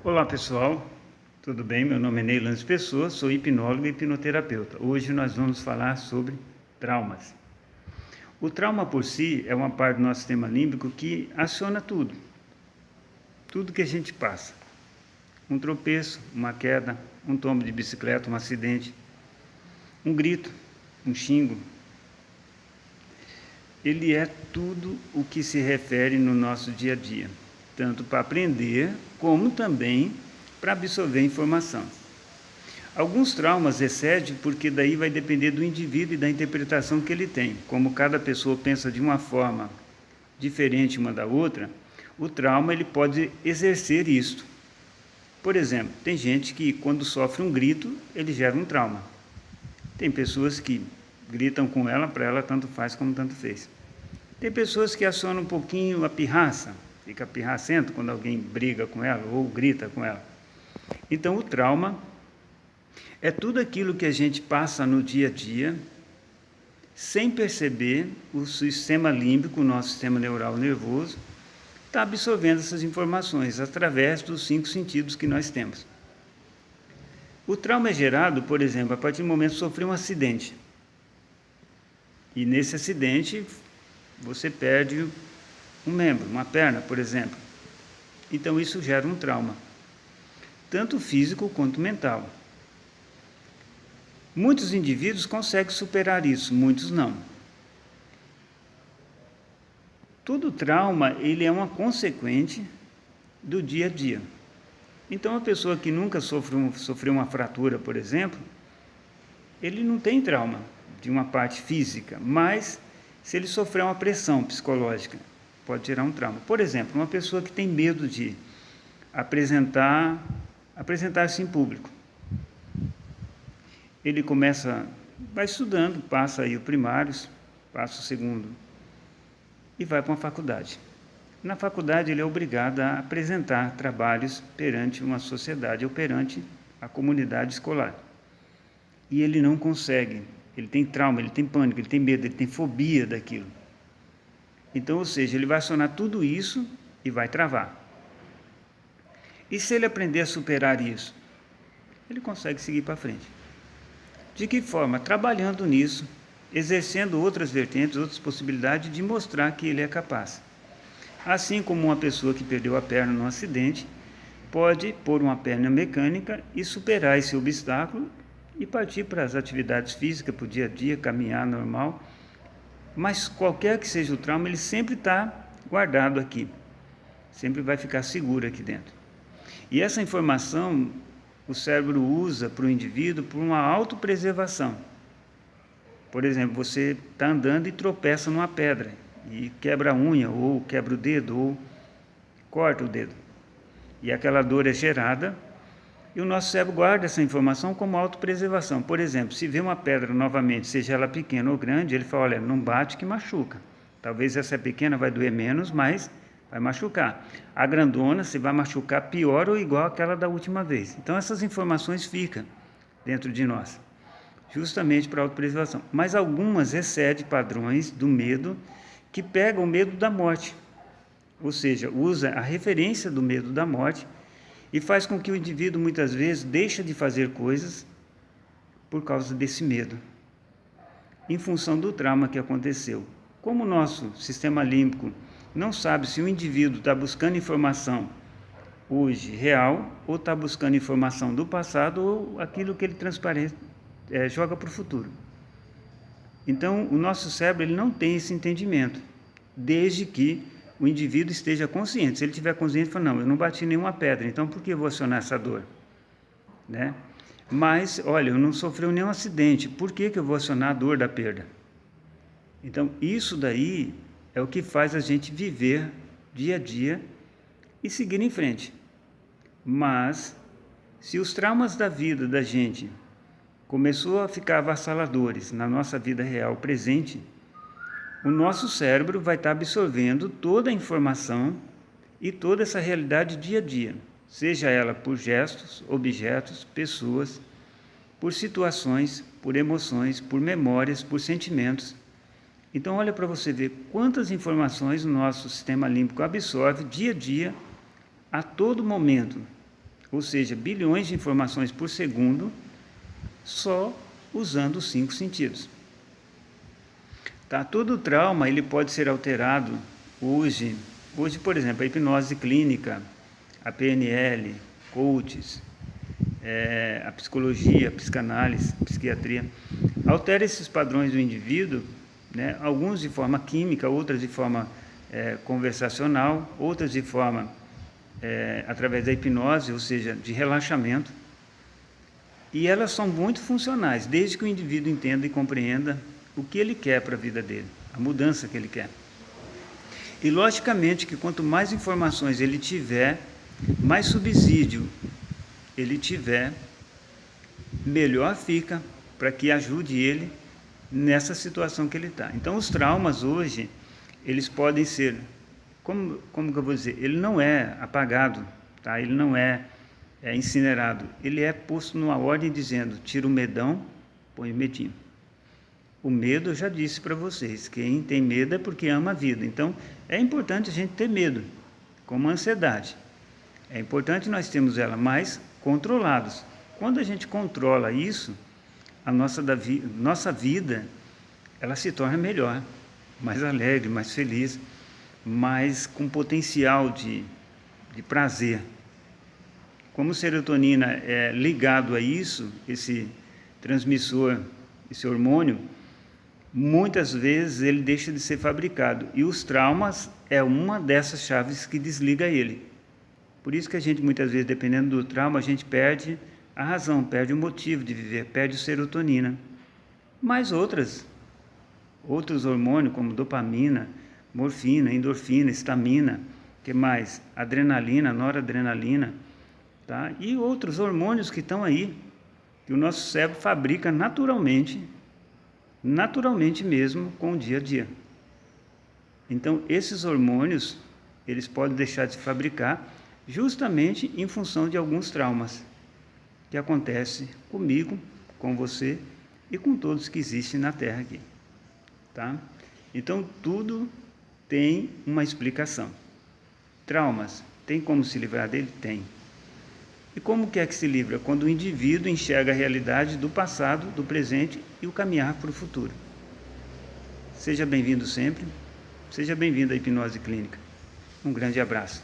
Olá pessoal, tudo bem? Meu nome é Neilans Pessoa, sou hipnólogo e hipnoterapeuta. Hoje nós vamos falar sobre traumas. O trauma por si é uma parte do nosso sistema límbico que aciona tudo que a gente passa. Um tropeço, uma queda, um tombo de bicicleta, um acidente, um grito, um xingo. Ele é tudo o que se refere no nosso dia a dia, tanto para aprender, como também para absorver informação. Alguns traumas excedem porque daí vai depender do indivíduo e da interpretação que ele tem. Como cada pessoa pensa de uma forma diferente uma da outra, o trauma ele pode exercer isto. Por exemplo, tem gente que quando sofre um grito, ele gera um trauma. Tem pessoas que gritam com ela, para ela tanto faz como tanto fez. Tem pessoas que acionam um pouquinho a pirraça, fica pirracento quando alguém briga com ela ou grita com ela. Então, o trauma é tudo aquilo que a gente passa no dia a dia, sem perceber, o sistema límbico, o nosso sistema neural nervoso, está absorvendo essas informações através dos 5 sentidos que nós temos. O trauma é gerado, por exemplo, a partir do momento que sofreu um acidente. E nesse acidente, você perde um membro, uma perna, por exemplo. Então, isso gera um trauma, tanto físico quanto mental. Muitos indivíduos conseguem superar isso, muitos não. Todo trauma, ele é uma consequente do dia a dia. Então, a pessoa que nunca sofreu uma fratura, por exemplo, ele não tem trauma de uma parte física, mas se ele sofrer uma pressão psicológica, pode gerar um trauma. Por exemplo, uma pessoa que tem medo de apresentar-se em público. Ele vai estudando, passa aí o primário, passa o segundo e vai para uma faculdade. Na faculdade ele é obrigado a apresentar trabalhos perante uma sociedade ou perante a comunidade escolar. E ele não consegue, ele tem trauma, ele tem pânico, ele tem medo, ele tem fobia daquilo. Então, ou seja, ele vai acionar tudo isso e vai travar. E se ele aprender a superar isso, ele consegue seguir para frente. De que forma? Trabalhando nisso, exercendo outras vertentes, outras possibilidades de mostrar que ele é capaz. Assim como uma pessoa que perdeu a perna num acidente, pode pôr uma perna mecânica e superar esse obstáculo e partir para as atividades físicas, para o dia a dia, caminhar normal. Mas qualquer que seja o trauma, ele sempre está guardado aqui, sempre vai ficar seguro aqui dentro. E essa informação o cérebro usa para o indivíduo por uma autopreservação. Por exemplo, você está andando e tropeça numa pedra e quebra a unha, ou quebra o dedo, ou corta o dedo. E aquela dor é gerada e o nosso cérebro guarda essa informação como autopreservação. Por exemplo, se vê uma pedra novamente, seja ela pequena ou grande, ele fala, olha, não bate que machuca. Talvez essa pequena vai doer menos, mas vai machucar. A grandona, se vai machucar pior ou igual àquela da última vez. Então, essas informações ficam dentro de nós, justamente para a autopreservação. Mas algumas excedem padrões do medo, que pegam o medo da morte. Ou seja, usa a referência do medo da morte e faz com que o indivíduo, muitas vezes, deixe de fazer coisas por causa desse medo, em função do trauma que aconteceu. Como o nosso sistema límbico não sabe se o indivíduo está buscando informação hoje real ou está buscando informação do passado ou aquilo que ele joga para o futuro. Então, o nosso cérebro ele não tem esse entendimento, desde que o indivíduo esteja consciente. Se ele estiver consciente, ele fala, não, eu não bati nenhuma pedra, então por que eu vou acionar essa dor? Né? Mas, olha, eu não sofri nenhum acidente, por que eu vou acionar a dor da perda? Então, isso daí é o que faz a gente viver dia a dia e seguir em frente. Mas, se os traumas da vida da gente começou a ficar avassaladores na nossa vida real presente, o nosso cérebro vai estar absorvendo toda a informação e toda essa realidade dia a dia, seja ela por gestos, objetos, pessoas, por situações, por emoções, por memórias, por sentimentos. Então, olha para você ver quantas informações o nosso sistema límbico absorve dia a dia, a todo momento. ou seja, bilhões de informações por segundo, só usando os 5 sentidos. Tá? Todo trauma ele pode ser alterado hoje, por exemplo, a hipnose clínica, a PNL, coaches, a psicologia, a psicanálise, a psiquiatria, altera esses padrões do indivíduo, né? Alguns de forma química, outras de forma conversacional, outras de forma através da hipnose, ou seja, de relaxamento. E elas são muito funcionais, desde que o indivíduo entenda e compreenda o que ele quer para a vida dele, a mudança que ele quer. E, logicamente, que quanto mais informações ele tiver, mais subsídio ele tiver, melhor fica para que ajude ele nessa situação que ele está. Então, os traumas hoje, eles podem ser, como que eu vou dizer, ele não é apagado, tá? Ele não é incinerado, ele é posto numa ordem dizendo, tira o medão, põe o medinho. O medo, eu já disse para vocês, quem tem medo é porque ama a vida. Então, é importante a gente ter medo, como a ansiedade. É importante nós termos ela mais controlados. Quando a gente controla isso, a nossa vida, ela se torna melhor, mais alegre, mais feliz, mais com potencial de prazer. Como serotonina é ligado a isso, esse transmissor, esse hormônio, muitas vezes ele deixa de ser fabricado. E os traumas é uma dessas chaves que desliga ele. Por isso que a gente, muitas vezes, dependendo do trauma, a gente perde a razão, perde o motivo de viver, perde a serotonina. Mas outros hormônios, como dopamina, morfina, endorfina, estamina, que mais? Adrenalina, noradrenalina, tá? E outros hormônios que estão aí, que o nosso cérebro fabrica naturalmente mesmo, com o dia a dia. Então, esses hormônios, eles podem deixar de se fabricar justamente em função de alguns traumas que acontecem comigo, com você e com todos que existem na Terra aqui, tá? Então, tudo tem uma explicação. Traumas, tem como se livrar dele? Tem. E como que é que se livra? Quando o indivíduo enxerga a realidade do passado, do presente e o caminhar para o futuro. Seja bem-vindo sempre, seja bem-vindo à hipnose clínica. Um grande abraço.